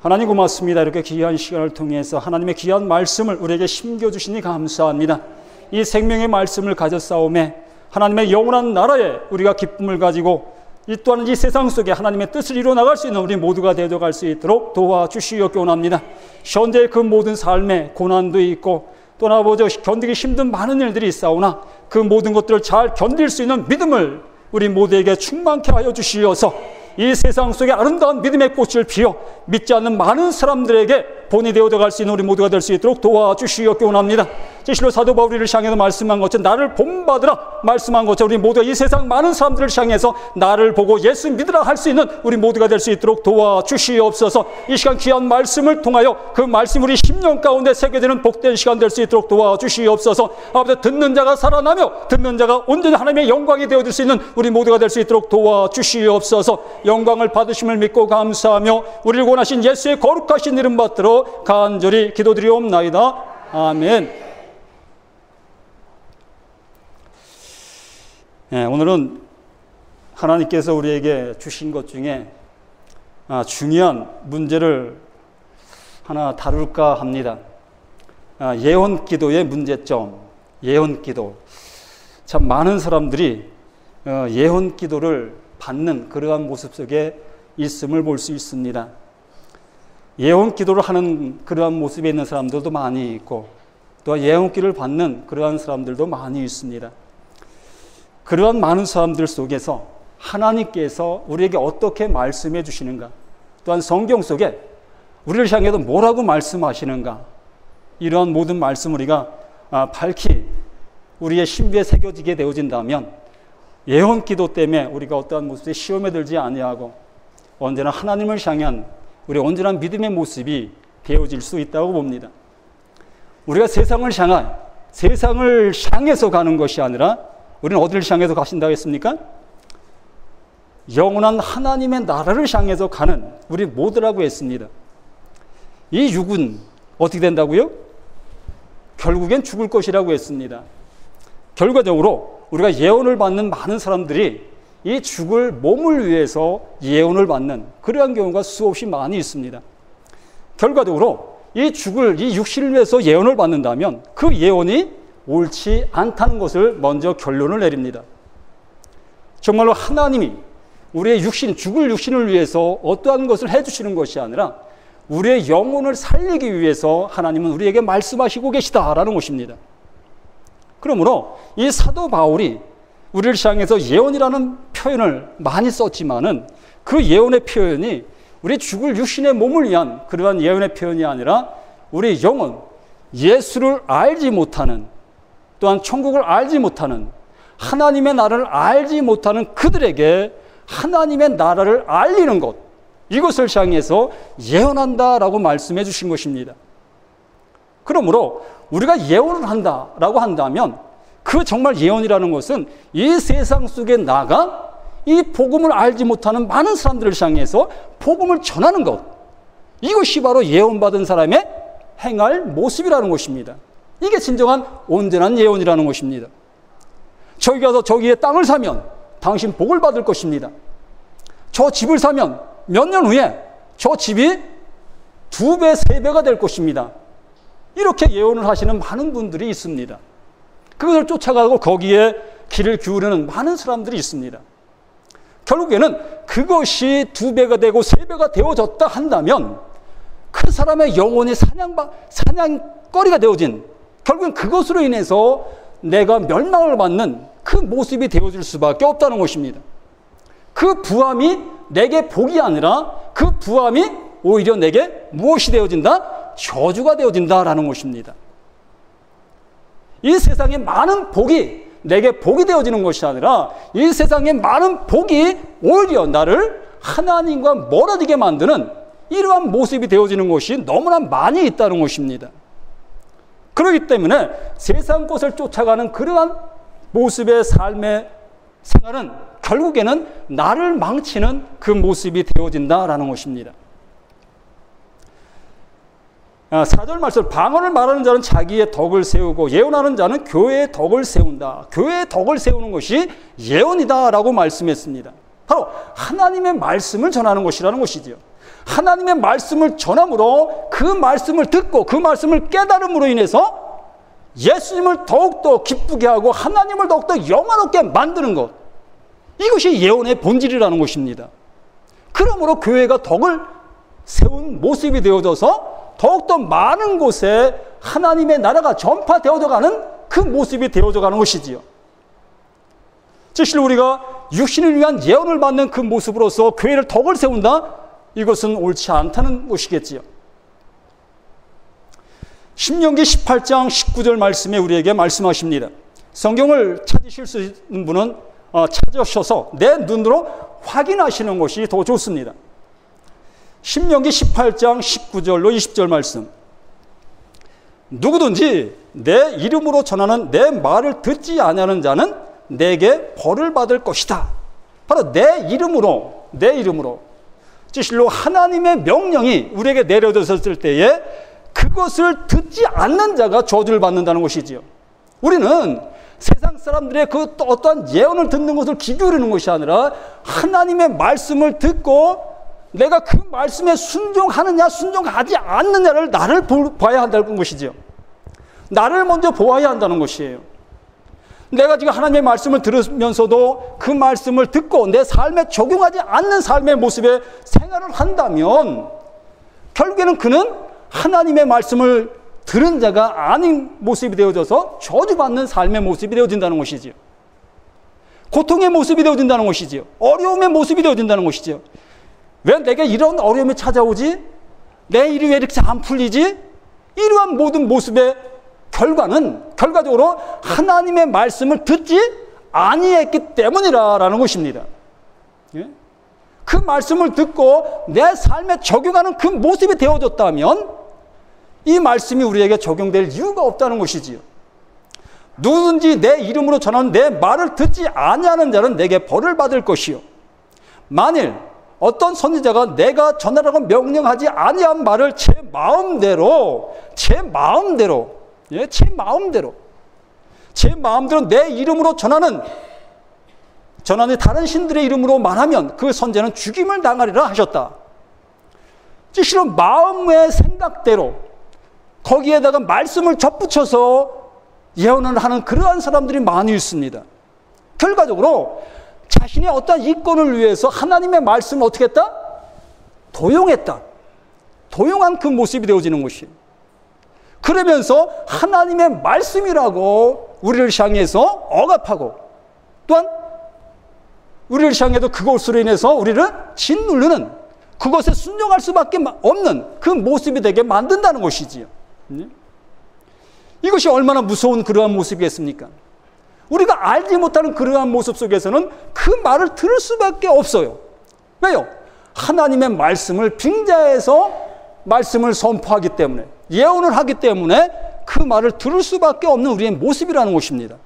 하나님 고맙습니다. 이렇게 귀한 시간을 통해서 하나님의 귀한 말씀을 우리에게 심겨주시니 감사합니다. 이 생명의 말씀을 가졌사오매 하나님의 영원한 나라에 우리가 기쁨을 가지고 이 또한 이 세상 속에 하나님의 뜻을 이루어 나갈 수 있는 우리 모두가 되어갈 수 있도록 도와주시옵기 원합니다. 현재의 그 모든 삶에 고난도 있고 또 아버지 견디기 힘든 많은 일들이 있사오나 그 모든 것들을 잘 견딜 수 있는 믿음을 우리 모두에게 충만케 하여 주시어서 이 세상 속에 아름다운 믿음의 꽃을 피워 믿지 않는 많은 사람들에게 본이 되어갈 수 있는 우리 모두가 될 수 있도록 도와주시옵기 원합니다. 제실로 사도 바울을 향해서 말씀한 것처럼 나를 본받으라 말씀한 것처럼 우리 모두가 이 세상 많은 사람들을 향해서 나를 보고 예수 믿으라 할 수 있는 우리 모두가 될 수 있도록 도와주시옵소서. 이 시간 귀한 말씀을 통하여 그 말씀 우리 심령 가운데 새겨지는 복된 시간 될 수 있도록 도와주시옵소서. 아버지 듣는 자가 살아나며 듣는 자가 온전히 하나님의 영광이 되어질 수 있는 우리 모두가 될 수 있도록 도와주시옵소서. 영광을 받으심을 믿고 감사하며 우리를 원하신 예수의 거룩하신 이름 받들어 간절히 기도드리옵나이다. 아멘. 네, 오늘은 하나님께서 우리에게 주신 것 중에 중요한 문제를 하나 다룰까 합니다. 예언기도의 문제점. 예언기도. 참 많은 사람들이 예언기도를 받는 그러한 모습 속에 있음을 볼 수 있습니다. 예언기도를 하는 그러한 모습에 있는 사람들도 많이 있고 또 예언기를 받는 그러한 사람들도 많이 있습니다. 그러한 많은 사람들 속에서 하나님께서 우리에게 어떻게 말씀해 주시는가, 또한 성경 속에 우리를 향해서 뭐라고 말씀하시는가, 이러한 모든 말씀 우리가 밝히 우리의 신비에 새겨지게 되어진다면 예언기도 때문에 우리가 어떠한 모습에 시험에 들지 아니하고 언제나 하나님을 향한 우리 온전한 믿음의 모습이 되어질 수 있다고 봅니다. 우리가 세상을 향해서 가는 것이 아니라 우리는 어디를 향해서 가신다고 했습니까? 영원한 하나님의 나라를 향해서 가는 우리 모두라고 했습니다. 이 육은 어떻게 된다고요? 결국엔 죽을 것이라고 했습니다. 결과적으로 우리가 예언을 받는 많은 사람들이 이 죽을 몸을 위해서 예언을 받는 그러한 경우가 수없이 많이 있습니다. 결과적으로 이 죽을 이 육신을 위해서 예언을 받는다면 그 예언이 옳지 않다는 것을 먼저 결론을 내립니다. 정말로 하나님이 우리의 육신, 죽을 육신을 위해서 어떠한 것을 해주시는 것이 아니라 우리의 영혼을 살리기 위해서 하나님은 우리에게 말씀하시고 계시다라는 것입니다. 그러므로 이 사도 바울이 우리를 향해서 예언이라는 표현을 많이 썼지만은 그 예언의 표현이 우리 죽을 육신의 몸을 위한 그러한 예언의 표현이 아니라 우리 영혼, 예수를 알지 못하는, 또한 천국을 알지 못하는, 하나님의 나라를 알지 못하는 그들에게 하나님의 나라를 알리는 것, 이것을 향해서 예언한다라고 말씀해 주신 것입니다. 그러므로 우리가 예언을 한다라고 한다면 그 정말 예언이라는 것은 이 세상 속에 나가 이 복음을 알지 못하는 많은 사람들을 향해서 복음을 전하는 것, 이것이 바로 예언받은 사람의 행할 모습이라는 것입니다. 이게 진정한 온전한 예언이라는 것입니다. 저기 가서 저기에 땅을 사면 당신 복을 받을 것입니다. 저 집을 사면 몇 년 후에 저 집이 2배, 3배가 될 것입니다. 이렇게 예언을 하시는 많은 분들이 있습니다. 그것을 쫓아가고 거기에 귀를 기울이는 많은 사람들이 있습니다. 결국에는 그것이 2배가 되고 3배가 되어졌다 한다면 그 사람의 영혼이 사냥거리가 되어진, 결국엔 그것으로 인해서 내가 멸망을 받는 그 모습이 되어질 수밖에 없다는 것입니다. 그 부함이 내게 복이 아니라 그 부함이 오히려 내게 무엇이 되어진다? 저주가 되어진다라는 것입니다. 이 세상의 많은 복이 내게 복이 되어지는 것이 아니라 이 세상의 많은 복이 오히려 나를 하나님과 멀어지게 만드는 이러한 모습이 되어지는 것이 너무나 많이 있다는 것입니다. 그렇기 때문에 세상 것을 쫓아가는 그러한 모습의 삶의 생활은 결국에는 나를 망치는 그 모습이 되어진다라는 것입니다. 4절 말씀, 방언을 말하는 자는 자기의 덕을 세우고 예언하는 자는 교회의 덕을 세운다. 교회의 덕을 세우는 것이 예언이다 라고 말씀했습니다. 바로 하나님의 말씀을 전하는 것이라는 것이지요. 하나님의 말씀을 전함으로 그 말씀을 듣고 그 말씀을 깨달음으로 인해서 예수님을 더욱더 기쁘게 하고 하나님을 더욱더 영화롭게 만드는 것, 이것이 예언의 본질이라는 것입니다. 그러므로 교회가 덕을 세운 모습이 되어져서 더욱더 많은 곳에 하나님의 나라가 전파되어져 가는 그 모습이 되어져 가는 것이지요. 즉 우리가 육신을 위한 예언을 받는 그 모습으로서 교회를 덕을 세운다? 이것은 옳지 않다는 것이겠지요. 신명기 18장 19절 말씀에 우리에게 말씀하십니다. 성경을 찾으실 수 있는 분은 찾으셔서 내 눈으로 확인하시는 것이 더 좋습니다. 신명기 18장 19절로 20절 말씀. 누구든지 내 이름으로 전하는 내 말을 듣지 아니하는 자는 내게 벌을 받을 것이다. 바로 내 이름으로, 내 이름으로. 실로 하나님의 명령이 우리에게 내려졌을 때에 그것을 듣지 않는 자가 저주를 받는다는 것이지요. 우리는 세상 사람들의 그 어떠한 예언을 듣는 것을 기울이는 것이 아니라 하나님의 말씀을 듣고 내가 그 말씀에 순종하느냐 순종하지 않느냐를 나를 봐야 한다는 것이죠. 나를 먼저 보아야 한다는 것이에요. 내가 지금 하나님의 말씀을 들으면서도 그 말씀을 듣고 내 삶에 적용하지 않는 삶의 모습에 생활을 한다면 결국에는 그는 하나님의 말씀을 들은 자가 아닌 모습이 되어져서 저주받는 삶의 모습이 되어진다는 것이지요. 고통의 모습이 되어진다는 것이지요. 어려움의 모습이 되어진다는 것이지요. 왜 내게 이런 어려움이 찾아오지? 내 일이 왜 이렇게 안 풀리지? 이러한 모든 모습의 결과적으로 하나님의 말씀을 듣지 아니했기 때문이라는 것입니다. 예? 그 말씀을 듣고 내 삶에 적용하는 그 모습이 되어졌다면 이 말씀이 우리에게 적용될 이유가 없다는 것이지요. 누구든지 내 이름으로 전하는 내 말을 듣지 아니하는 자는 내게 벌을 받을 것이요. 만일 어떤 선지자가 내가 전하라고 명령하지 아니한 말을 제 마음대로 내 이름으로 전하는 다른 신들의 이름으로 말하면 그 선지자는 죽임을 당하리라 하셨다. 실로 마음의 생각대로 거기에다가 말씀을 접붙여서 예언을 하는 그러한 사람들이 많이 있습니다. 결과적으로 자신의 어떤 이권을 위해서 하나님의 말씀을 어떻게 했다? 도용한 그 모습이 되어지는 것이에요. 그러면서 하나님의 말씀이라고 우리를 향해서 억압하고 또한 우리를 향해도 그것으로 인해서 우리를 짓누르는 그것에 순종할 수밖에 없는 그 모습이 되게 만든다는 것이지요. 이것이 얼마나 무서운 그러한 모습이겠습니까? 우리가 알지 못하는 그러한 모습 속에서는 그 말을 들을 수밖에 없어요. 왜요? 하나님의 말씀을 빙자해서 말씀을 선포하기 때문에, 예언을 하기 때문에 그 말을 들을 수밖에 없는 우리의 모습이라는 것입니다.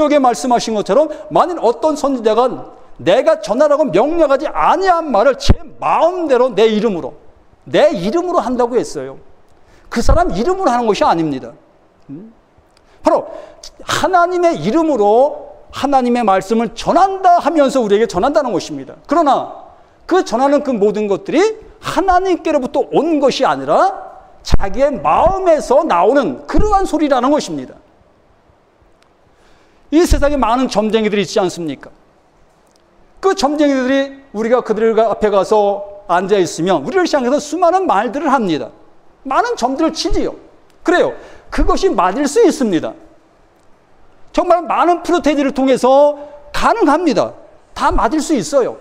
여기에 말씀하신 것처럼 만일 어떤 선지자가 내가 전하라고 명령하지 아니한 말을 제 마음대로 내 이름으로 한다고 했어요. 그 사람 이름으로 하는 것이 아닙니다. 바로 하나님의 이름으로 하나님의 말씀을 전한다 하면서 우리에게 전한다는 것입니다. 그러나 그 전하는 그 모든 것들이 하나님께로부터 온 것이 아니라 자기의 마음에서 나오는 그러한 소리라는 것입니다. 이 세상에 많은 점쟁이들이 있지 않습니까? 그 점쟁이들이 우리가 그들 앞에 가서 앉아 있으면 우리를 향해서 수많은 말들을 합니다. 많은 점들을 치지요. 그래요. 그것이 맞을 수 있습니다. 정말 많은 프로테이지를 통해서 가능합니다. 다 맞을 수 있어요.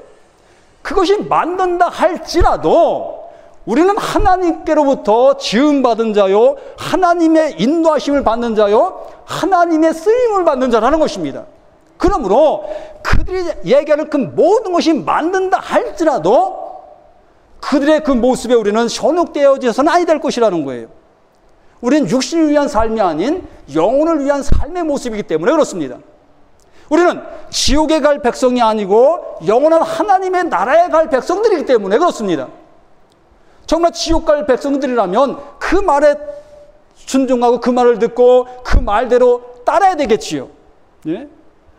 그것이 맞는다 할지라도 우리는 하나님께로부터 지음받은 자요, 하나님의 인도하심을 받는 자요, 하나님의 쓰임을 받는 자라는 것입니다. 그러므로 그들이 얘기하는 그 모든 것이 맞는다 할지라도 그들의 그 모습에 우리는 현혹되어져서는 아니 될 것이라는 거예요. 우리는 육신을 위한 삶이 아닌 영혼을 위한 삶의 모습이기 때문에 그렇습니다. 우리는 지옥에 갈 백성이 아니고 영원한 하나님의 나라에 갈 백성들이기 때문에 그렇습니다. 정말 지옥 갈 백성들이라면 그 말에 순종하고 그 말을 듣고 그 말대로 따라야 되겠지요. 예?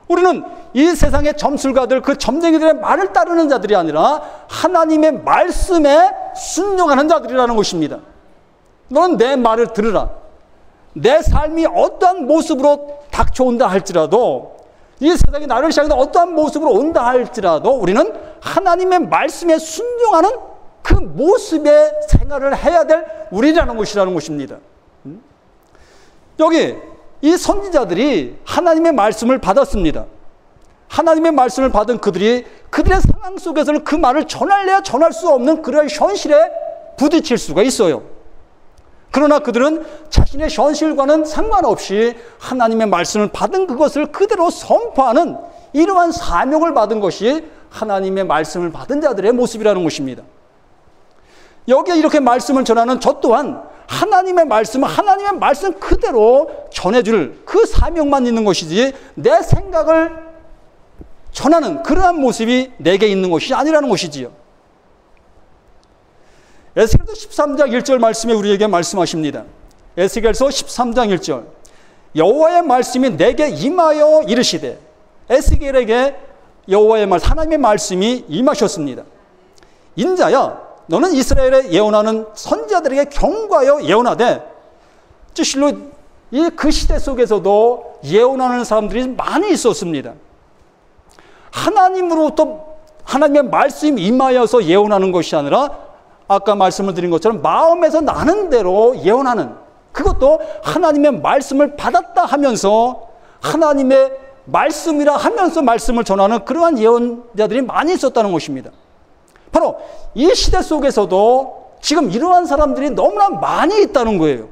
우리는 이 세상의 점술가들, 그 점쟁이들의 말을 따르는 자들이 아니라 하나님의 말씀에 순종하는 자들이라는 것입니다. 너는 내 말을 들으라. 내 삶이 어떠한 모습으로 닥쳐온다 할지라도, 이 세상이 나를 시작해서 어떠한 모습으로 온다 할지라도 우리는 하나님의 말씀에 순종하는 그 모습의 생활을 해야 될 우리라는 것이라는 것입니다. 여기 이 선지자들이 하나님의 말씀을 받았습니다. 하나님의 말씀을 받은 그들의 상황 속에서는 그 말을 전할래야 전할 수 없는 그런 현실에 부딪힐 수가 있어요. 그러나 그들은 자신의 현실과는 상관없이 하나님의 말씀을 받은 그것을 그대로 선포하는 이러한 사명을 받은 것이 하나님의 말씀을 받은 자들의 모습이라는 것입니다. 여기에 이렇게 말씀을 전하는 저 또한 하나님의 말씀 그대로 전해줄 그 사명만 있는 것이지 내 생각을 전하는 그러한 모습이 내게 있는 것이 아니라는 것이지요. 에스겔서 13장 1절 말씀에 우리에게 말씀하십니다. 에스겔서 13장 1절 여호와의 말씀이 내게 임하여 이르시되, 에스겔에게 여호와의 말씀, 하나님의 말씀이 임하셨습니다. 인자야, 너는 이스라엘에 예언하는 선지자들에게 경고하여 예언하되, 실로 이 그 시대 속에서도 예언하는 사람들이 많이 있었습니다. 하나님으로부터 하나님의 말씀이 임하여서 예언하는 것이 아니라 아까 말씀을 드린 것처럼 마음에서 나는 대로 예언하는, 그것도 하나님의 말씀을 받았다 하면서 하나님의 말씀이라 하면서 말씀을 전하는 그러한 예언자들이 많이 있었다는 것입니다. 바로 이 시대 속에서도 지금 이러한 사람들이 너무나 많이 있다는 거예요.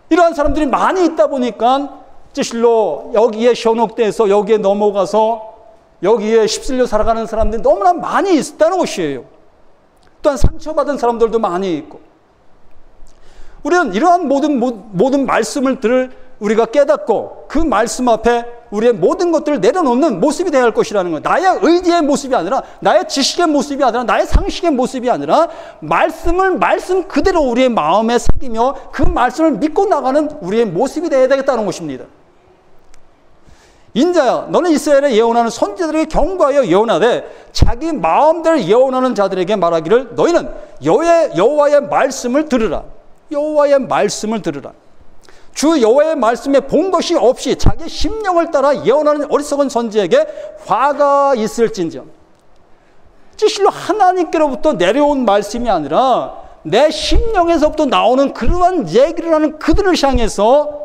이러한 사람들이 많이 있다 보니까 실로 여기에 현혹돼서 여기에 넘어가서 여기에 휩쓸려 살아가는 사람들이 너무나 많이 있다는 것이에요. 또한 상처받은 사람들도 많이 있고, 우리는 이러한 모든 말씀을 우리가 깨닫고 그 말씀 앞에 우리의 모든 것들을 내려놓는 모습이 되어야 할 것이라는 거예요. 나의 의지의 모습이 아니라, 나의 지식의 모습이 아니라, 나의 상식의 모습이 아니라 말씀 그대로 우리의 마음에 새기며 그 말씀을 믿고 나가는 우리의 모습이 되어야 되겠다는 것입니다. 인자야, 너는 이스라엘에 예언하는 선지자들에게 경고하여 예언하되, 자기 마음대로 예언하는 자들에게 말하기를 너희는 여호와의 말씀을 들으라. 여호와의 말씀을 들으라. 주 여호와의 말씀에 본 것이 없이 자기 심령을 따라 예언하는 어리석은 선지에게 화가 있을진저. 실로 하나님께로부터 내려온 말씀이 아니라 내 심령에서부터 나오는 그러한 얘기를 하는 그들을 향해서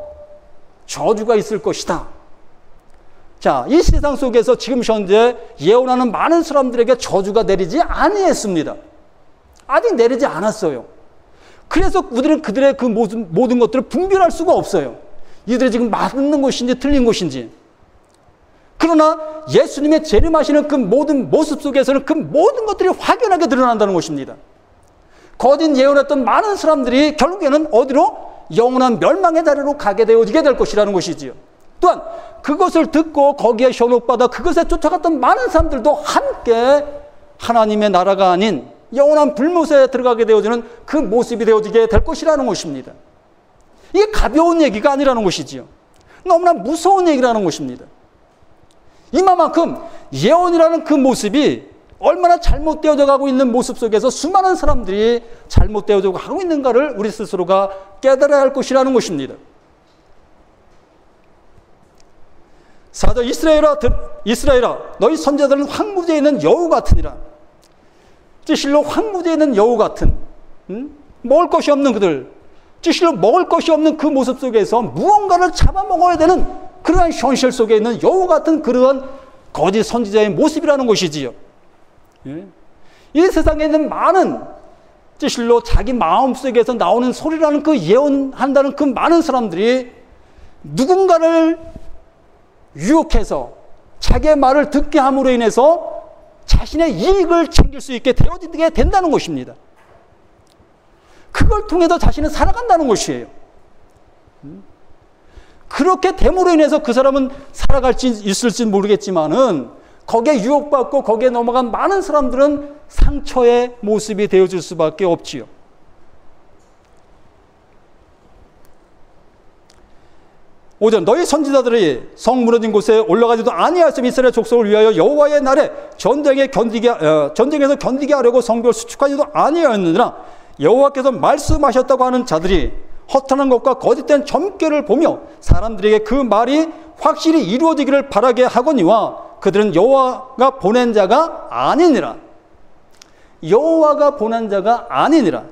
저주가 있을 것이다. 자, 이 세상 속에서 지금 현재 예언하는 많은 사람들에게 저주가 내리지 아니했습니다. 아직 내리지 않았어요. 그래서 우리는 그들의 그 모든 것들을 분별할 수가 없어요. 이들이 지금 맞는 것인지 틀린 것인지. 그러나 예수님의 재림하시는 그 모든 모습 속에서는 그 모든 것들이 확연하게 드러난다는 것입니다. 거짓 예언했던 많은 사람들이 결국에는 어디로? 영원한 멸망의 자리로 가게 되어지게 될 것이라는 것이지요. 또한 그것을 듣고 거기에 현혹받아 그것에 쫓아갔던 많은 사람들도 함께 하나님의 나라가 아닌 영원한 불못에 들어가게 되어지는 그 모습이 되어지게 될 것이라는 것입니다. 이게 가벼운 얘기가 아니라는 것이지요. 너무나 무서운 얘기라는 것입니다. 이만큼 예언이라는 그 모습이 얼마나 잘못되어져 가고 있는 모습 속에서 수많은 사람들이 잘못되어져 가고 있는가를 우리 스스로가 깨달아야 할 것이라는 것입니다. 4절 이스라엘아 너희 선지자들은 황무지에 있는 여우 같으니라. 실로 황무지에 있는 여우 같은 먹을 것이 없는 그들, 실로 먹을 것이 없는 그 모습 속에서 무언가를 잡아먹어야 되는 그러한 현실 속에 있는 여우 같은 그러한 거짓 선지자의 모습이라는 것이지요. 이 세상에 있는 많은 실로 자기 마음속에서 나오는 소리라는 그 예언한다는 그 많은 사람들이 누군가를 유혹해서 자기의 말을 듣게 함으로 인해서 자신의 이익을 챙길 수 있게 되어지게 된다는 것입니다. 그걸 통해서 자신은 살아간다는 것이에요. 그렇게 됨으로 인해서 그 사람은 살아갈지 있을지 모르겠지만은 거기에 유혹받고 거기에 넘어간 많은 사람들은 상처의 모습이 되어질 수밖에 없지요. 5절 너희 선지자들이 성 무너진 곳에 올라가지도 아니하였으며 이스라엘 족속을 위하여 여호와의 날에 전쟁에서 견디게 하려고 성벽을 수축하지도 아니하였느니라. 여호와께서 말씀하셨다고 하는 자들이 허탄한 것과 거짓된 점괘를 보며 사람들에게 그 말이 확실히 이루어지기를 바라게 하거니와 그들은 여호와가 보낸 자가 아니니라. 여호와가 보낸 자가 아니니라.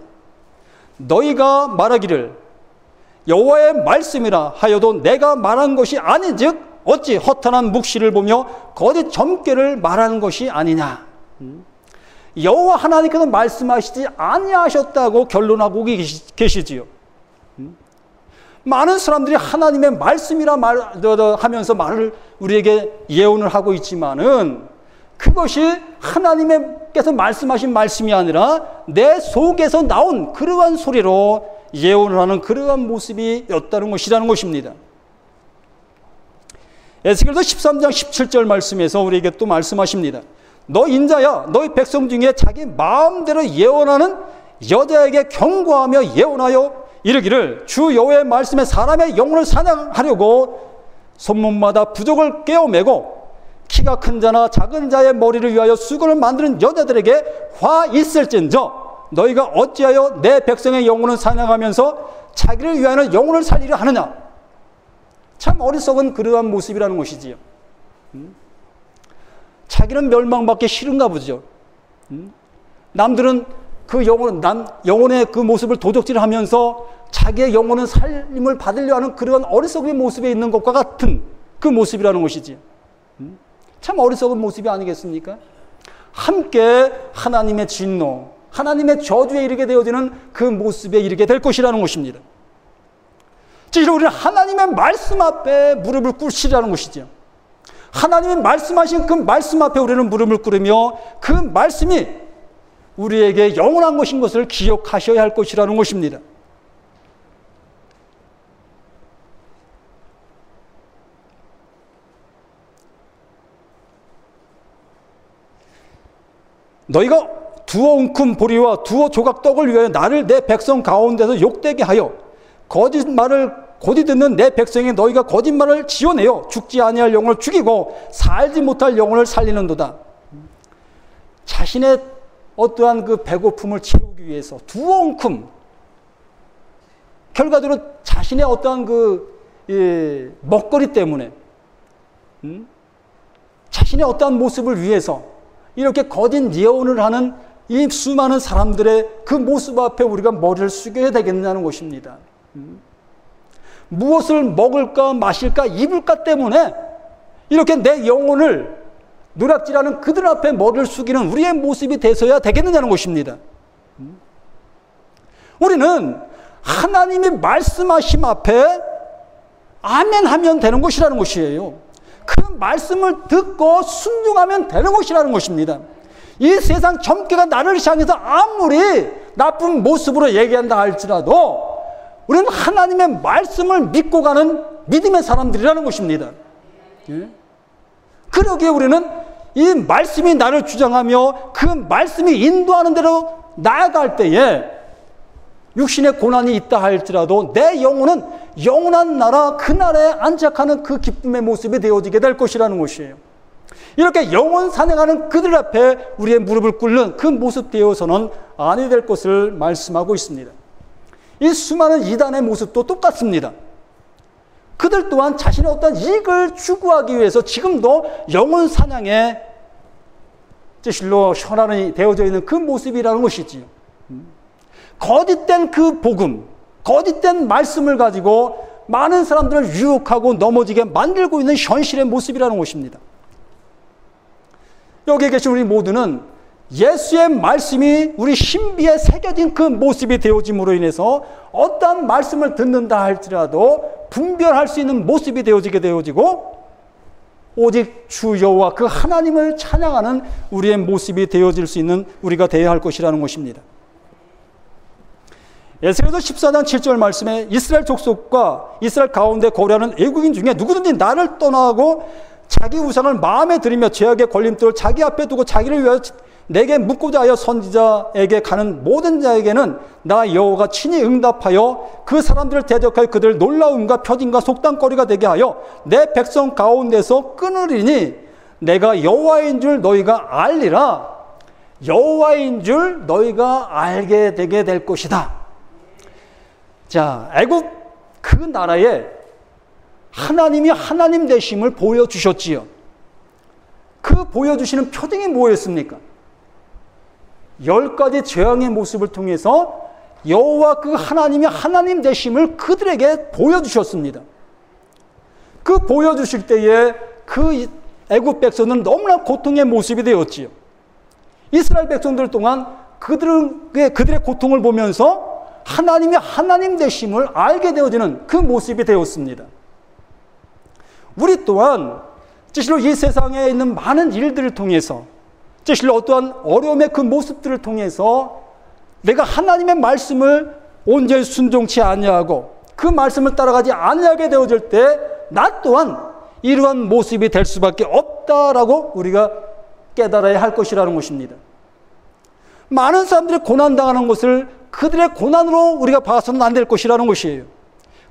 너희가 말하기를 여호와의 말씀이라 하여도 내가 말한 것이 아닌즉 어찌 허탄한 묵시를 보며 거짓 점괘를 말하는 것이 아니냐. 여호와 하나님께서 말씀하시지 아니하셨다고 결론하고 계시지요. 많은 사람들이 하나님의 말씀이라 하면서 말을 우리에게 예언을 하고 있지만은 그것이 하나님께서 말씀하신 말씀이 아니라 내 속에서 나온 그러한 소리로 예언을 하는 그러한 모습이었다는 것이라는 것입니다. 에스겔서 13장 17절 말씀에서 우리에게 또 말씀하십니다. 너 인자야 너희 백성 중에 자기 마음대로 예언하는 여자에게 경고하며 예언하여 이르기를 주 여호와의 말씀에 사람의 영혼을 사냥하려고 손목마다 부족을 깨어매고 키가 큰 자나 작은 자의 머리를 위하여 수건을 만드는 여자들에게 화 있을진저 너희가 어찌하여 내 백성의 영혼을 사냥하면서 자기를 위하여 영혼을 살리려 하느냐. 참 어리석은 그러한 모습이라는 것이지요. 자기는 멸망받기 싫은가 보죠. 남들은 그 영혼의 그 모습을 도적질하면서 자기의 영혼은 살림을 받으려 하는 그런 어리석은 모습에 있는 것과 같은 그 모습이라는 것이지. 참 어리석은 모습이 아니겠습니까? 함께 하나님의 진노, 하나님의 저주에 이르게 되어지는 그 모습에 이르게 될 것이라는 것입니다. 즉 우리는 하나님의 말씀 앞에 무릎을 꿇으라는 것이죠. 하나님의 말씀하신 그 말씀 앞에 우리는 무릎을 꿇으며 그 말씀이 우리에게 영원한 것인 것을 기억하셔야 할 것이라는 것입니다. 너희가 두어 웅큼 보리와 두어 조각 떡을 위하여 나를 내 백성 가운데서 욕되게 하여 거짓말을 곧이 듣는 내 백성이 너희가 거짓말을 지어내어 죽지 아니할 영혼을 죽이고 살지 못할 영혼을 살리는도다. 자신의 어떠한 그 배고픔을 채우기 위해서 두어 웅큼, 결과적으로 자신의 어떠한 그 먹거리 때문에 자신의 어떠한 모습을 위해서 이렇게 거짓 예언을 하는 이 수많은 사람들의 그 모습 앞에 우리가 머리를 숙여야 되겠냐는 것입니다. 무엇을 먹을까 마실까 입을까 때문에 이렇게 내 영혼을 누락질하는 그들 앞에 머리를 숙이는 우리의 모습이 되서야 되겠느냐는 것입니다. 우리는 하나님이 말씀하심 앞에 아멘 하면 되는 것이라는 것이에요. 그 말씀을 듣고 순종하면 되는 것이라는 것입니다. 이 세상 점괘가 나를 향해서 아무리 나쁜 모습으로 얘기한다 할지라도 우리는 하나님의 말씀을 믿고 가는 믿음의 사람들이라는 것입니다. 그러기에 우리는 이 말씀이 나를 주장하며 그 말씀이 인도하는 대로 나아갈 때에 육신의 고난이 있다 할지라도 내 영혼은 영원한 나라 그 나라에 안착하는 그 기쁨의 모습이 되어지게 될 것이라는 것이에요. 이렇게 영혼 사냥하는 그들 앞에 우리의 무릎을 꿇는 그 모습 되어서는 아니 될 것을 말씀하고 있습니다. 이 수많은 이단의 모습도 똑같습니다. 그들 또한 자신의 어떤 이익을 추구하기 위해서 지금도 영혼 사냥에 실로 현안이 되어져 있는 그 모습이라는 것이지요. 거짓된 그 복음, 거짓된 말씀을 가지고 많은 사람들을 유혹하고 넘어지게 만들고 있는 현실의 모습이라는 것입니다. 여기에 계신 우리 모두는 예수의 말씀이 우리 신비에 새겨진 그 모습이 되어짐으로 인해서 어떠한 말씀을 듣는다 할지라도 분별할 수 있는 모습이 되어지고 오직 주 여호와 그 하나님을 찬양하는 우리의 모습이 되어질 수 있는 우리가 되어야 할 것이라는 것입니다. 에스겔서 14장 7절 말씀에 이스라엘 족속과 이스라엘 가운데 거류하는 외국인 중에 누구든지 나를 떠나고 자기 우상을 마음에 들이며 죄악의 걸림돌을 자기 앞에 두고 자기를 위하여 내게 묻고자 하여 선지자에게 가는 모든 자에게는 나 여호와가 친히 응답하여 그 사람들을 대적하여 그들 놀라움과 표징과 속담거리가 되게 하여 내 백성 가운데서 끊으리니 내가 여호와인 줄 너희가 알리라. 여호와인 줄 너희가 알게 되게 될 것이다. 자, 애굽 그 나라에 하나님이 하나님 되심을 보여주셨지요. 그 보여주시는 표징이 뭐였습니까? 10가지 재앙의 모습을 통해서 여호와 그 하나님이 하나님 되심을 그들에게 보여주셨습니다. 그 보여주실 때에 그 애굽 백성은 너무나 고통의 모습이 되었지요. 이스라엘 백성들 동안 그들의 고통을 보면서 하나님이 하나님 되심을 알게 되어지는 그 모습이 되었습니다. 우리 또한 진실로 이 세상에 있는 많은 일들을 통해서 진실로 어떠한 어려움의 그 모습들을 통해서 내가 하나님의 말씀을 온전히 순종치 아니하고 그 말씀을 따라가지 아니하게 되어질 때 나 또한 이러한 모습이 될 수밖에 없다라고 우리가 깨달아야 할 것이라는 것입니다. 많은 사람들이 고난당하는 것을 그들의 고난으로 우리가 봐서는 안 될 것이라는 것이에요.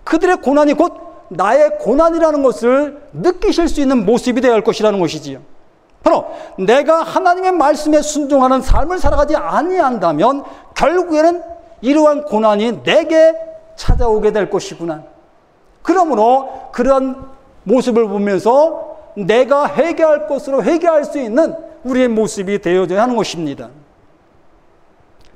그들의 고난이 곧 나의 고난이라는 것을 느끼실 수 있는 모습이 되어야 할 것이라는 것이지요. 바로 내가 하나님의 말씀에 순종하는 삶을 살아가지 아니한다면 결국에는 이러한 고난이 내게 찾아오게 될 것이구나. 그러므로 그러한 모습을 보면서 내가 회개할 것으로 회개할 수 있는 우리의 모습이 되어져야 하는 것입니다.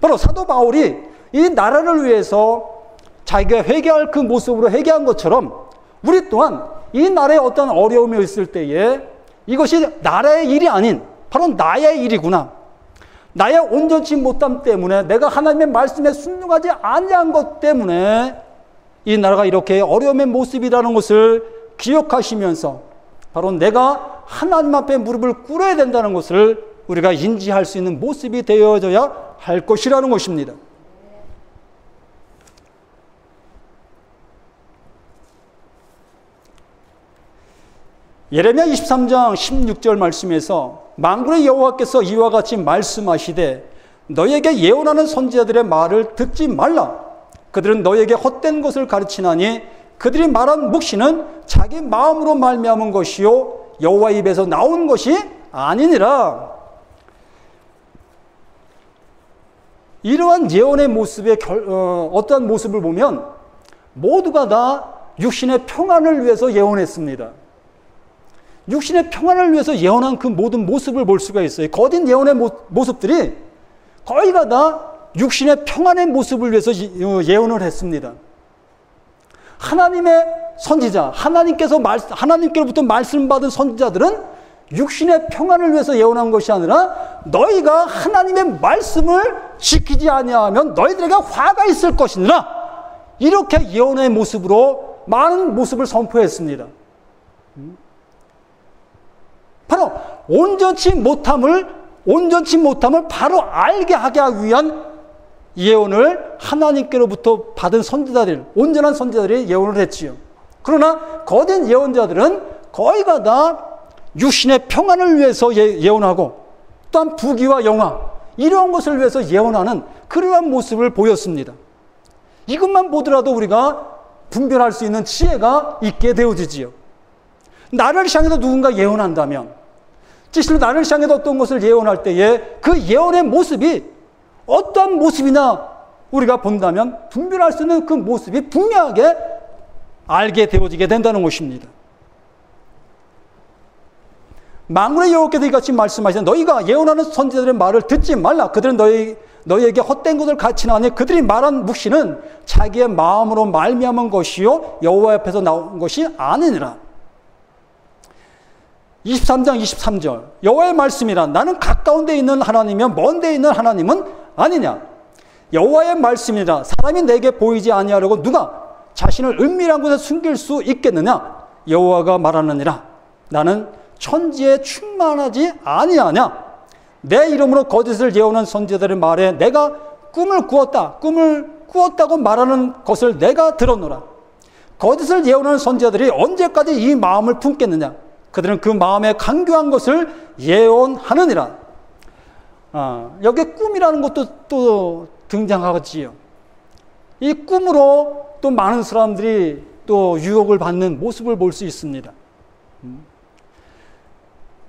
바로 사도 바울이 이 나라를 위해서 자기가 회개할 그 모습으로 회개한 것처럼 우리 또한 이 나라에 어떤 어려움이 있을 때에 이것이 나라의 일이 아닌 바로 나의 일이구나. 나의 온전치 못함 때문에 내가 하나님의 말씀에 순종하지 아니한 것 때문에 이 나라가 이렇게 어려움의 모습이라는 것을 기억하시면서 바로 내가 하나님 앞에 무릎을 꿇어야 된다는 것을 우리가 인지할 수 있는 모습이 되어져야 할 것이라는 것입니다. 예레미야 23장 16절 말씀에서 만군의 여호와께서 이와 같이 말씀하시되 너에게 예언하는 선지자들의 말을 듣지 말라. 그들은 너에게 헛된 것을 가르치나니 그들이 말한 묵시는 자기 마음으로 말미암은 것이요 여호와 입에서 나온 것이 아니니라. 이러한 예언의 모습의 어떠한 모습을 보면 모두가 다 육신의 평안을 위해서 예언했습니다. 육신의 평안을 위해서 예언한 그 모든 모습을 볼 수가 있어요. 거짓 예언의 모습들이 거의가 다 육신의 평안의 모습을 위해서 예언을 했습니다. 하나님의 선지자, 하나님께로부터 말씀받은 선지자들은 육신의 평안을 위해서 예언한 것이 아니라 너희가 하나님의 말씀을 지키지 아니하면 너희들에게 화가 있을 것이니라. 이렇게 예언의 모습으로 많은 모습을 선포했습니다. 바로 온전치 못함을 바로 알게 하게 하기 위한 예언을 하나님께로부터 받은 선지자들, 온전한 선지자들이 예언을 했지요. 그러나 거짓 예언자들은 거의가 다 육신의 평안을 위해서 예언하고 또한 부귀와 영화 이러한 것을 위해서 예언하는 그러한 모습을 보였습니다. 이것만 보더라도 우리가 분별할 수 있는 지혜가 있게 되어지지요. 나를 향해서 누군가 예언한다면 진실로 나를 향해서 어떤 것을 예언할 때에 그 예언의 모습이 어떠한 모습이나 우리가 본다면 분별할 수 있는 그 모습이 분명하게 알게 되어지게 된다는 것입니다. 만군의 여호와께서 이같이 말씀하시는 너희가 예언하는 선지자들의 말을 듣지 말라. 그들은 너희에게 헛된 것을 가르치나니 그들이 말한 묵시는 자기의 마음으로 말미암은 것이요 여호와 앞에서 나온 것이 아니니라. 23장 23절 여호와의 말씀이라 나는 가까운 데 있는 하나님이며 먼 데 있는 하나님은 아니냐. 여호와의 말씀이라 사람이 내게 보이지 아니하려고 누가 자신을 은밀한 곳에 숨길 수 있겠느냐. 여호와가 말하느니라 나는 천지에 충만하지 아니하냐. 내 이름으로 거짓을 예언한 선지자들의 말에 내가 꿈을 꾸었다고 말하는 것을 내가 들었노라. 거짓을 예언하는 선지자들이 언제까지 이 마음을 품겠느냐. 그들은 그 마음에 간교한 것을 예언하느니라. 여기에 꿈이라는 것도 또 등장하지요. 이 꿈으로 또 많은 사람들이 또 유혹을 받는 모습을 볼 수 있습니다.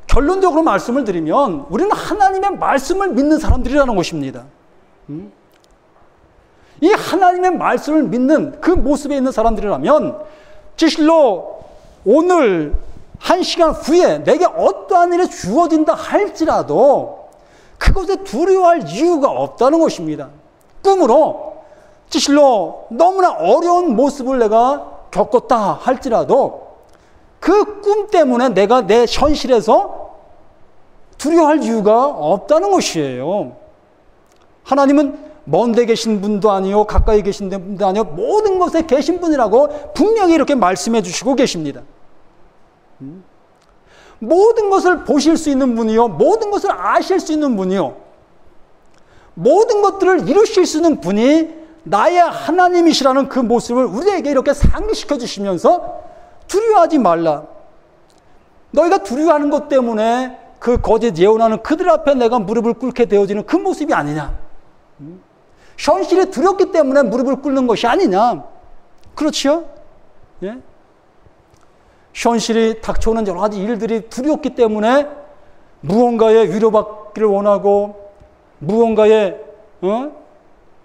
결론적으로 말씀을 드리면 우리는 하나님의 말씀을 믿는 사람들이라는 것입니다. 이 하나님의 말씀을 믿는 그 모습에 있는 사람들이라면 진실로 오늘 1시간 후에 내게 어떠한 일이 주어진다 할지라도 그것에 두려워할 이유가 없다는 것입니다. 꿈으로 진실로 너무나 어려운 모습을 내가 겪었다 할지라도 그 꿈 때문에 내가 내 현실에서 두려워할 이유가 없다는 것이에요. 하나님은 먼데 계신 분도 아니요 가까이 계신 분도 아니요 모든 곳에 계신 분이라고 분명히 이렇게 말씀해 주시고 계십니다. 모든 것을 보실 수 있는 분이요 모든 것을 아실 수 있는 분이요 모든 것들을 이루실 수 있는 분이 나의 하나님이시라는 그 모습을 우리에게 이렇게 상기시켜 주시면서 두려워하지 말라. 너희가 두려워하는 것 때문에 그 거짓 예언하는 그들 앞에 내가 무릎을 꿇게 되어지는 그 모습이 아니냐. 현실이 두렵기 때문에 무릎을 꿇는 것이 아니냐. 그렇지요? 예? 현실이 닥쳐오는 여러 가지 일들이 두렵기 때문에 무언가의 위로받기를 원하고 무언가의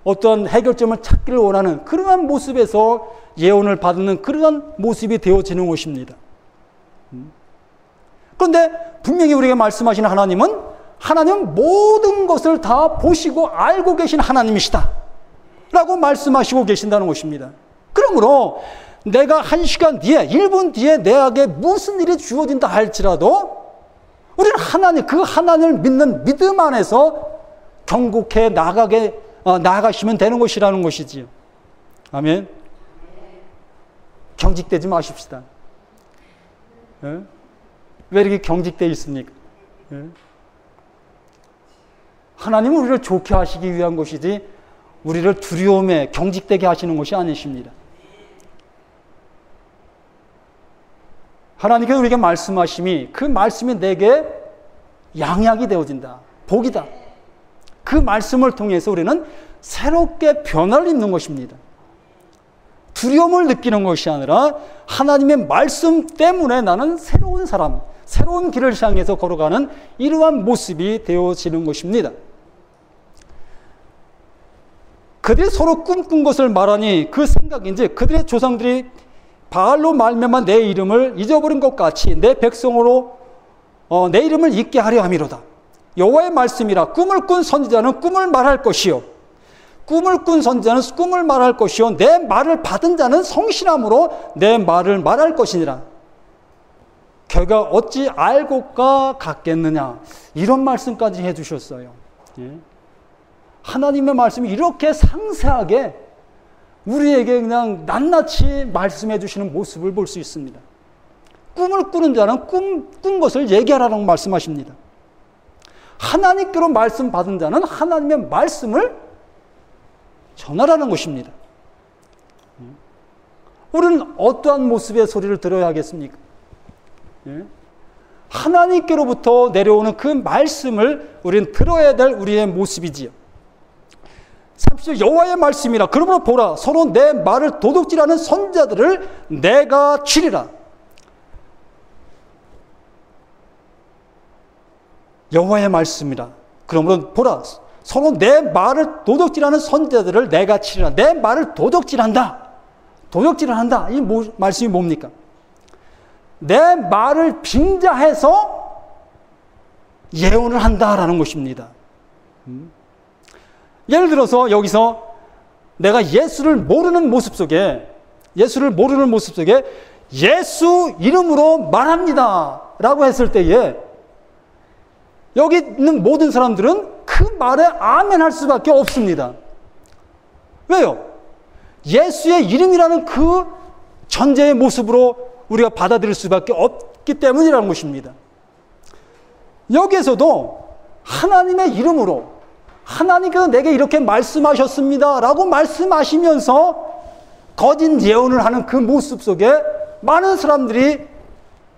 어떤 해결점을 찾기를 원하는 그러한 모습에서 예언을 받는 그러한 모습이 되어지는 것입니다. 그런데 분명히 우리에게 말씀하시는 하나님은 모든 것을 다 보시고 알고 계신 하나님이시다 라고 말씀하시고 계신다는 것입니다. 그러므로 내가 1시간 뒤에 1분 뒤에 내게 무슨 일이 주어진다 할지라도 우리는 그 하나님을 믿는 믿음 안에서 경고해 나아가시면 되는 것이라는 것이지요. 아멘. 경직되지 마십시다. 예? 왜 이렇게 경직되어 있습니까? 예? 하나님은 우리를 좋게 하시기 위한 것이지 우리를 두려움에 경직되게 하시는 것이 아니십니다. 하나님께서 우리에게 말씀하심이 그 말씀이 내게 양약이 되어진다. 복이다. 그 말씀을 통해서 우리는 새롭게 변화를 입는 것입니다. 두려움을 느끼는 것이 아니라 하나님의 말씀 때문에 나는 새로운 사람, 새로운 길을 향해서 걸어가는 이러한 모습이 되어지는 것입니다. 그들이 서로 꿈꾼 것을 말하니 그 생각인지 그들의 조상들이 바알로 말미암아 내 이름을 잊어버린 것 같이 내 백성으로 내 이름을 잊게 하려 함이로다. 여호와의 말씀이라. 꿈을 꾼 선지자는 꿈을 말할 것이요 꿈을 꾼 선지자는 꿈을 말할 것이요 내 말을 받은 자는 성실함으로 내 말을 말할 것이니라. 걔가 어찌 알고가 같겠느냐. 이런 말씀까지 해주셨어요. 예. 하나님의 말씀이 이렇게 상세하게 우리에게 그냥 낱낱이 말씀해 주시는 모습을 볼 수 있습니다. 꿈을 꾸는 자는 꾼 것을 얘기하라고 말씀하십니다. 하나님께로 말씀 받은 자는 하나님의 말씀을 전하라는 것입니다. 우리는 어떠한 모습의 소리를 들어야 하겠습니까? 예? 하나님께로부터 내려오는 그 말씀을 우리는 들어야 될 우리의 모습이지요. 30절 여호와의 말씀이라. 그러므로 보라 서로 내 말을 도둑질하는 선지자들을 내가 치리라. 여호와의 말씀이라. 그러므로 보라 서로 내 말을 도둑질하는 선지자들을 내가 치리라. 내 말을 도둑질한다. 도둑질을 한다. 이 말씀이 뭡니까? 내 말을 빙자해서 예언을 한다라는 것입니다. 예를 들어서 여기서 내가 예수를 모르는 모습 속에 예수 이름으로 말합니다 라고 했을 때에 여기 있는 모든 사람들은 그 말에 아멘 할 수밖에 없습니다. 왜요? 예수의 이름이라는 그 전제의 모습으로 우리가 받아들일 수밖에 없기 때문이라는 것입니다. 여기에서도 하나님의 이름으로 하나님께서 내게 이렇게 말씀하셨습니다 라고 말씀하시면서 거짓 예언을 하는 그 모습 속에 많은 사람들이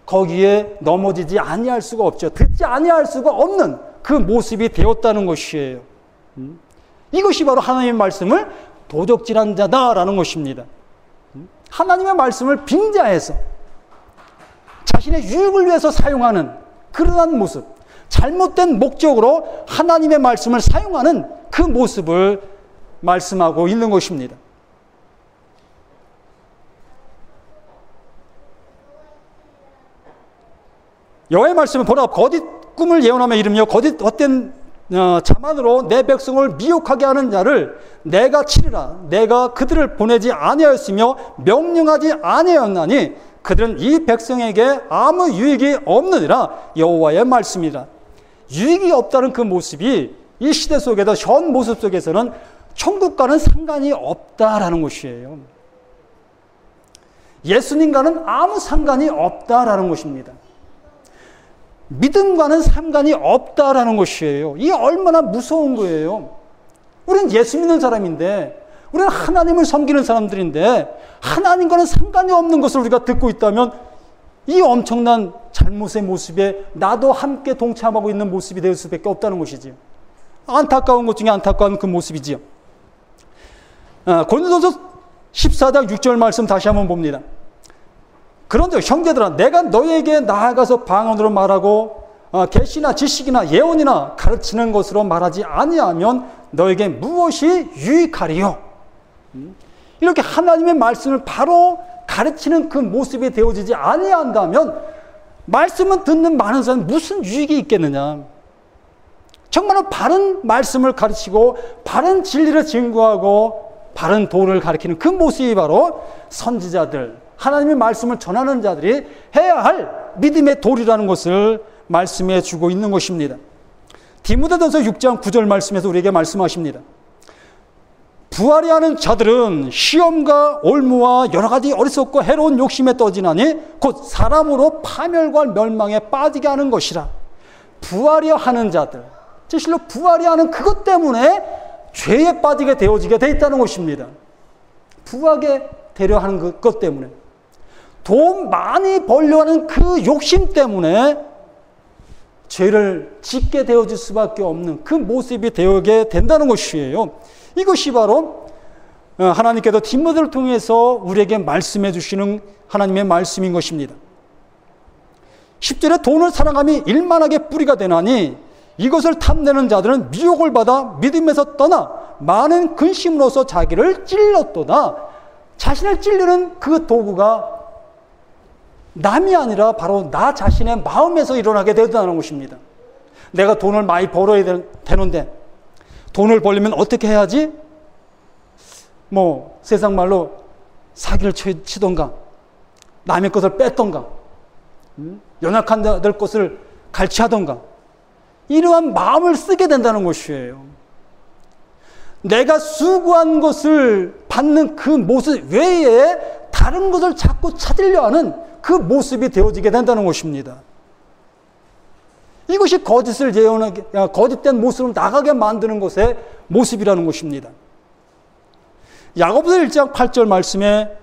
거기에 넘어지지 아니할 수가 없죠. 듣지 아니할 수가 없는 그 모습이 되었다는 것이에요. 이것이 바로 하나님의 말씀을 도적질한 자다라는 것입니다. 하나님의 말씀을 빙자해서 자신의 유익을 위해서 사용하는 그러한 모습, 잘못된 목적으로 하나님의 말씀을 사용하는 그 모습을 말씀하고 있는 것입니다. 여호와의 말씀은 보라, 거짓 꿈을 예언하며 이르며 거짓 헛된 자만으로 내 백성을 미혹하게 하는 자를 내가 치리라. 내가 그들을 보내지 아니하였으며 명령하지 아니하였나니 그들은 이 백성에게 아무 유익이 없느니라. 여호와의 말씀이라. 유익이 없다는 그 모습이 이 시대 속에서 현 모습 속에서는 천국과는 상관이 없다라는 것이에요. 예수님과는 아무 상관이 없다라는 것입니다. 믿음과는 상관이 없다라는 것이에요. 이게 얼마나 무서운 거예요. 우리는 예수 믿는 사람인데, 우리는 하나님을 섬기는 사람들인데 하나님과는 상관이 없는 것을 우리가 듣고 있다면 이 엄청난 잘못의 모습에 나도 함께 동참하고 있는 모습이 될 수밖에 없다는 것이지요. 안타까운 것 중에 안타까운 그 모습이지요. 고린도서 14장 6절 말씀 다시 한번 봅니다. 그런데 형제들아, 내가 너에게 나아가서 방언으로 말하고 계시나 지식이나 예언이나 가르치는 것으로 말하지 아니하면 너에게 무엇이 유익하리요? 이렇게 하나님의 말씀을 바로 가르치는 그 모습이 되어지지 아니한다면 말씀은 듣는 많은 사람은 무슨 유익이 있겠느냐? 정말로 바른 말씀을 가르치고 바른 진리를 증거하고 바른 도를 가르치는 그 모습이 바로 선지자들, 하나님의 말씀을 전하는 자들이 해야 할 믿음의 도리라는 것을 말씀해 주고 있는 것입니다. 디모데전서 6장 9절 말씀에서 우리에게 말씀하십니다. 부활이 하는 자들은 시험과 올무와 여러 가지 어리석고 해로운 욕심에 떠지나니 곧 사람으로 파멸과 멸망에 빠지게 하는 것이라. 부활이 하는 자들, 실로 부활이 하는 그것 때문에 죄에 빠지게 되어지게 돼 있다는 것입니다. 부하게 되려 하는 것 때문에, 돈 많이 벌려 하는 그 욕심 때문에 죄를 짓게 되어질 수밖에 없는 그 모습이 되게 된다는 것이에요. 이것이 바로 하나님께서 디모데를 통해서 우리에게 말씀해 주시는 하나님의 말씀인 것입니다. 10절에 돈을 사랑함이 일만하게 뿌리가 되나니 이것을 탐내는 자들은 미혹을 받아 믿음에서 떠나 많은 근심으로서 자기를 찔렀도다. 자신을 찌르는 그 도구가 남이 아니라 바로 나 자신의 마음에서 일어나게 된다는 것입니다. 내가 돈을 많이 벌어야 되는데 돈을 벌려면 어떻게 해야지? 세상 말로 사기를 치던가 남의 것을 뺐던가 연약한 자들 것을 갈취하던가 이러한 마음을 쓰게 된다는 것이에요. 내가 수고한 것을 받는 그 모습 외에 다른 것을 자꾸 찾으려 하는 그 모습이 되어지게 된다는 것입니다. 이것이 거짓을 예언하게, 거짓된 모습을 나가게 만드는 것의 모습이라는 것입니다. 야고보서 1장 8절 말씀에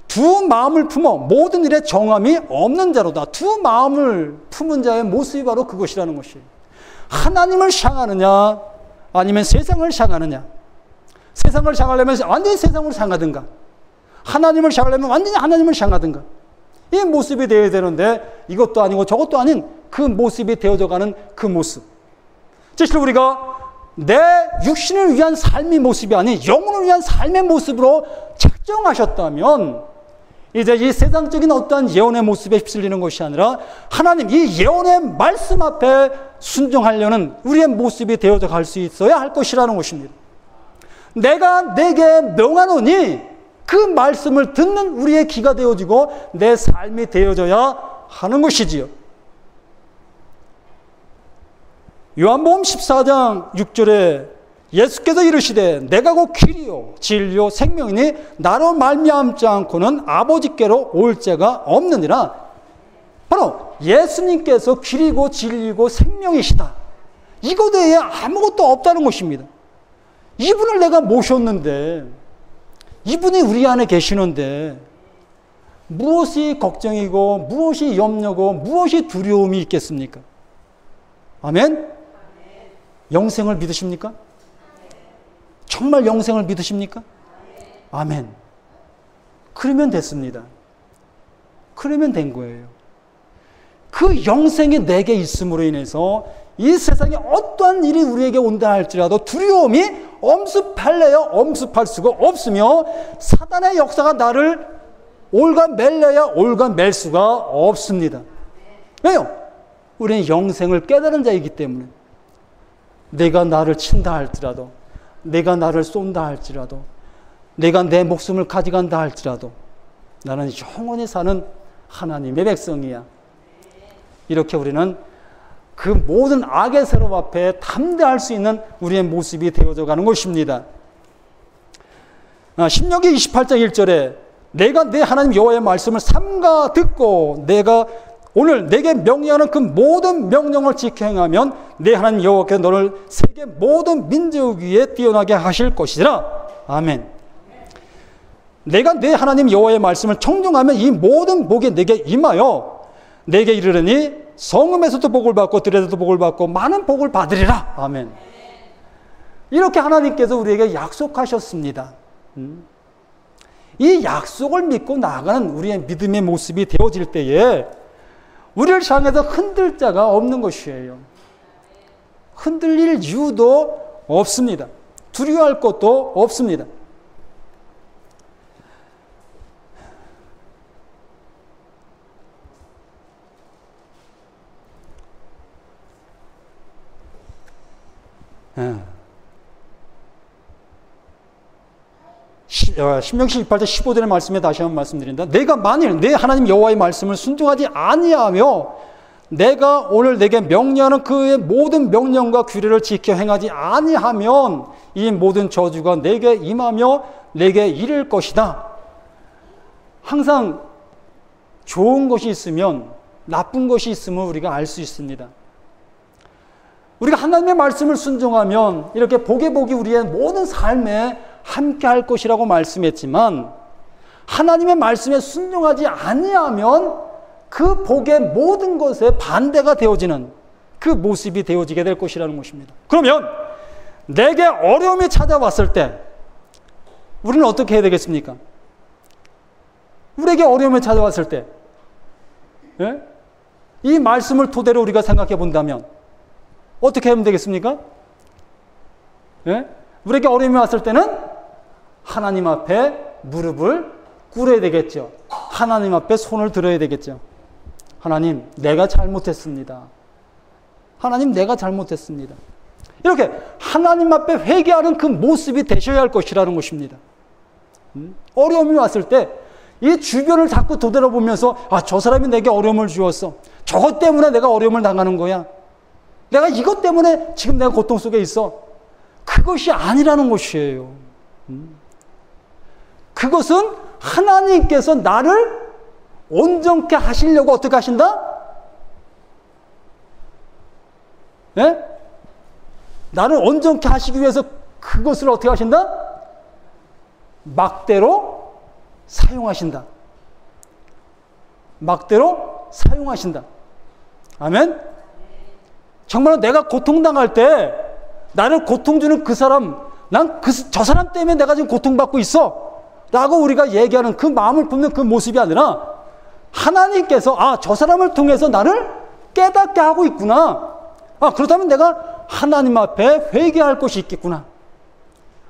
두 마음을 품어 모든 일에 정함이 없는 자로다. 두 마음을 품은 자의 모습이 바로 그것이라는 것이에요. 하나님을 향하느냐 아니면 세상을 향하느냐. 세상을 향하려면 완전히 세상을 향하든가, 하나님을 향하려면 완전히 하나님을 향하든가, 이 모습이 되어야 되는데 이것도 아니고 저것도 아닌 그 모습이 되어져가는 그 모습. 사실 우리가 내 육신을 위한 삶의 모습이 아닌 영혼을 위한 삶의 모습으로 작정하셨다면 이제 이 세상적인 어떠한 예언의 모습에 휩쓸리는 것이 아니라 하나님 이 예언의 말씀 앞에 순종하려는 우리의 모습이 되어져 갈 수 있어야 할 것이라는 것입니다. 내가 내게 명하노니 그 말씀을 듣는 우리의 귀가 되어지고 내 삶이 되어져야 하는 것이지요. 요한복음 14장 6절에 예수께서 이르시되 내가 곧 길이요 진리요 생명이니 나로 말미암지 않고는 아버지께로 올 자가 없느니라. 바로 예수님께서 길이고 진리고 생명이시다. 이것 외에 아무것도 없다는 것입니다. 이분을 내가 모셨는데, 이분이 우리 안에 계시는데 무엇이 걱정이고 무엇이 염려고 무엇이 두려움이 있겠습니까? 아멘? 영생을 믿으십니까? 정말 영생을 믿으십니까? 아멘. 그러면 됐습니다. 그러면 된 거예요. 그 영생이 내게 있음으로 인해서 이 세상에 어떠한 일이 우리에게 온다 할지라도 두려움이 엄습할래야 엄습할 수가 없으며 사단의 역사가 나를 올가맬래야 올가맬 수가 없습니다. 왜요? 우리는 영생을 깨달은 자이기 때문에 내가 나를 친다 할지라도 내가 나를 쏜다 할지라도 내가 내 목숨을 가져간다 할지라도 나는 영원히 사는 하나님의 백성이야. 이렇게 우리는 그 모든 악의 세력 앞에 담대할 수 있는 우리의 모습이 되어져 가는 것입니다. 신명기 28장 1절에 내가 내 하나님 여호와의 말씀을 삼가 듣고 내가 오늘 내게 명령하는 그 모든 명령을 지켜 행하면 내 하나님 여호와께서 너를 세계 모든 민족 위에 뛰어나게 하실 것이라. 아멘. 내가 내 하나님 여호와의 말씀을 청종하면 이 모든 복이 내게 임하여 내게 이르르니 성읍에서도 복을 받고 들에서도 복을 받고 많은 복을 받으리라. 아멘. 이렇게 하나님께서 우리에게 약속하셨습니다. 이 약속을 믿고 나아가는 우리의 믿음의 모습이 되어질 때에 우리를 향해서 흔들 자가 없는 것이에요. 흔들릴 이유도 없습니다. 두려워할 것도 없습니다. 신명기 28장 15절의 말씀에 다시 한번 말씀드린다. 내가 만일 내 하나님 여호와의 말씀을 순종하지 아니하며 내가 오늘 내게 명령하는 그의 모든 명령과 규례를 지켜 행하지 아니하면 이 모든 저주가 내게 임하며 내게 이를 것이다. 항상 좋은 것이 있으면 나쁜 것이 있음을 우리가 알 수 있습니다. 우리가 하나님의 말씀을 순종하면 이렇게 복의 복이 우리의 모든 삶에 함께 할 것이라고 말씀했지만 하나님의 말씀에 순종하지 아니하면 그 복의 모든 것에 반대가 되어지는 그 모습이 되어지게 될 것이라는 것입니다. 그러면 내게 어려움이 찾아왔을 때 우리는 어떻게 해야 되겠습니까? 우리에게 어려움이 찾아왔을 때 이 말씀을 토대로 우리가 생각해 본다면 어떻게 하면 되겠습니까? 우리에게 어려움이 왔을 때는 하나님 앞에 무릎을 꿇어야 되겠죠. 하나님 앞에 손을 들어야 되겠죠. 하나님, 내가 잘못했습니다. 하나님, 내가 잘못했습니다. 이렇게 하나님 앞에 회개하는 그 모습이 되셔야 할 것이라는 것입니다. 어려움이 왔을 때 이 주변을 자꾸 되돌아보면서 저 사람이 내게 어려움을 주었어. 저것 때문에 내가 어려움을 당하는 거야. 내가 이것 때문에 지금 내가 고통 속에 있어. 그것이 아니라는 것이에요. 그것은 하나님께서 나를 온전케 하시려고 어떻게 하신다? 나를 온전케 하시기 위해서 그것을 어떻게 하신다? 막대로 사용하신다. 막대로 사용하신다. 아멘? 정말로 내가 고통당할 때 나를 고통 주는 그 사람, 저 사람 때문에 내가 지금 고통받고 있어 라고 우리가 얘기하는 그 마음을 품는 그 모습이 아니라 하나님께서 저 사람을 통해서 나를 깨닫게 하고 있구나. 그렇다면 내가 하나님 앞에 회개할 것이 있겠구나.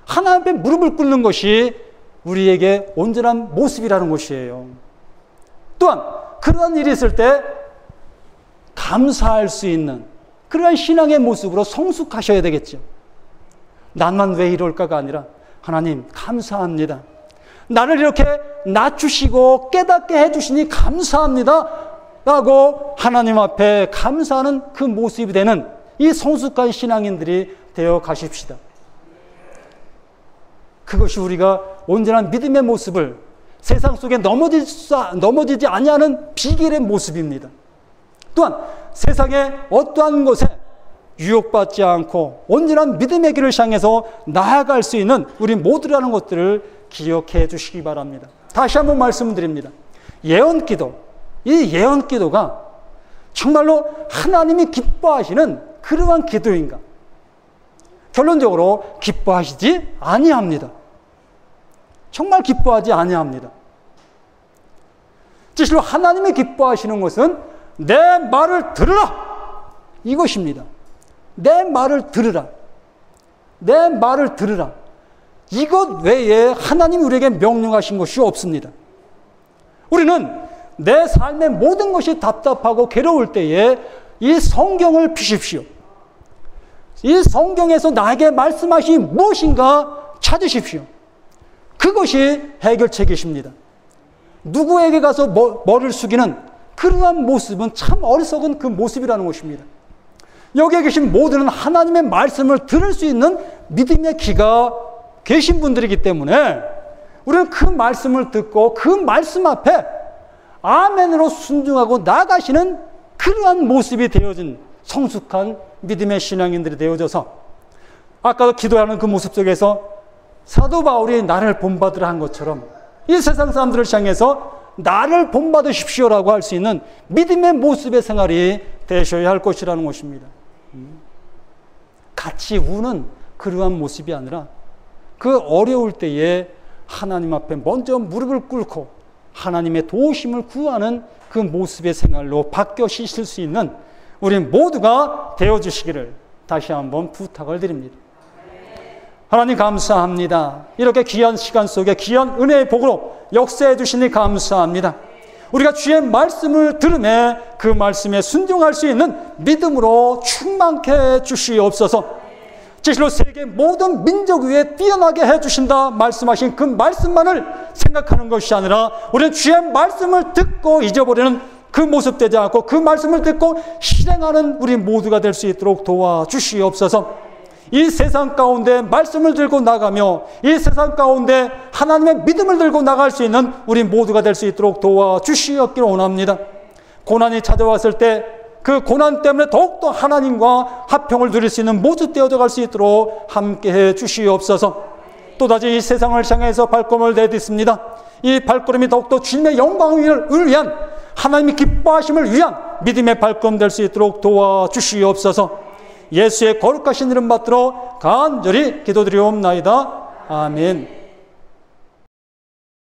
하나님 앞에 무릎을 꿇는 것이 우리에게 온전한 모습이라는 것이에요. 또한 그러한 일이 있을 때 감사할 수 있는 그러한 신앙의 모습으로 성숙하셔야 되겠죠. 나만 왜 이럴까가 아니라 하나님 감사합니다. 나를 이렇게 낮추시고 깨닫게 해주시니 감사합니다 라고 하나님 앞에 감사하는 그 모습이 되는 이 성숙한 신앙인들이 되어 가십시다. 그것이 우리가 온전한 믿음의 모습을 세상 속에 넘어지지 아니하는 비결의 모습입니다. 또한 세상의 어떠한 것에 유혹받지 않고 온전한 믿음의 길을 향해서 나아갈 수 있는 우리 모두라는 것들을 기억해 주시기 바랍니다. 다시 한번 말씀드립니다. 예언기도, 이 예언기도가 정말로 하나님이 기뻐하시는 그러한 기도인가? 결론적으로 기뻐하시지 아니합니다. 정말 기뻐하지 아니합니다. 진실로 하나님이 기뻐하시는 것은 내 말을 들으라, 이것입니다. 내 말을 들으라. 내 말을 들으라. 이것 외에 하나님이 우리에게 명령하신 것이 없습니다. 우리는 내 삶의 모든 것이 답답하고 괴로울 때에 이 성경을 피십시오. 이 성경에서 나에게 말씀하신 무엇인가 찾으십시오. 그것이 해결책이십니다. 누구에게 가서 머리를 숙이는 그러한 모습은 참 어리석은 그 모습이라는 것입니다. 여기에 계신 모두는 하나님의 말씀을 들을 수 있는 믿음의 귀가 계신 분들이기 때문에 우리는 그 말씀을 듣고 그 말씀 앞에 아멘으로 순종하고 나아가시는 그러한 모습이 되어진 성숙한 믿음의 신앙인들이 되어져서 아까도 기도하는 그 모습 속에서 사도 바울이 나를 본받으라 한 것처럼 이 세상 사람들을 향해서 나를 본받으십시오라고 할 수 있는 믿음의 모습의 생활이 되셔야 할 것이라는 것입니다. 같이 우는 그러한 모습이 아니라 그 어려울 때에 하나님 앞에 먼저 무릎을 꿇고 하나님의 도우심을 구하는 그 모습의 생활로 바뀌어지실 수 있는 우리 모두가 되어주시기를 다시 한번 부탁을 드립니다. 하나님 감사합니다. 이렇게 귀한 시간 속에 귀한 은혜의 복으로 역사해 주시니 감사합니다. 우리가 주의 말씀을 들으며 그 말씀에 순종할 수 있는 믿음으로 충만케 해 주시옵소서. 진실로 세계 모든 민족 위에 뛰어나게 해주신다 말씀하신 그 말씀만을 생각하는 것이 아니라 우리는 주의 말씀을 듣고 잊어버리는 그 모습 되지 않고 그 말씀을 듣고 실행하는 우리 모두가 될 수 있도록 도와주시옵소서. 이 세상 가운데 말씀을 들고 나가며 이 세상 가운데 하나님의 믿음을 들고 나갈 수 있는 우리 모두가 될 수 있도록 도와주시옵기를 원합니다. 고난이 찾아왔을 때 그 고난 때문에 더욱더 하나님과 화평을 누릴 수 있는 모두 되어져 갈 수 있도록 함께해 주시옵소서. 또다시 이 세상을 향해서 발걸음을 내딛습니다. 이 발걸음이 더욱더 주님의 영광을 위한 하나님이 기뻐하심을 위한 믿음의 발걸음 될 수 있도록 도와주시옵소서. 예수의 거룩하신 이름 받들어 간절히 기도드리옵나이다. 아멘.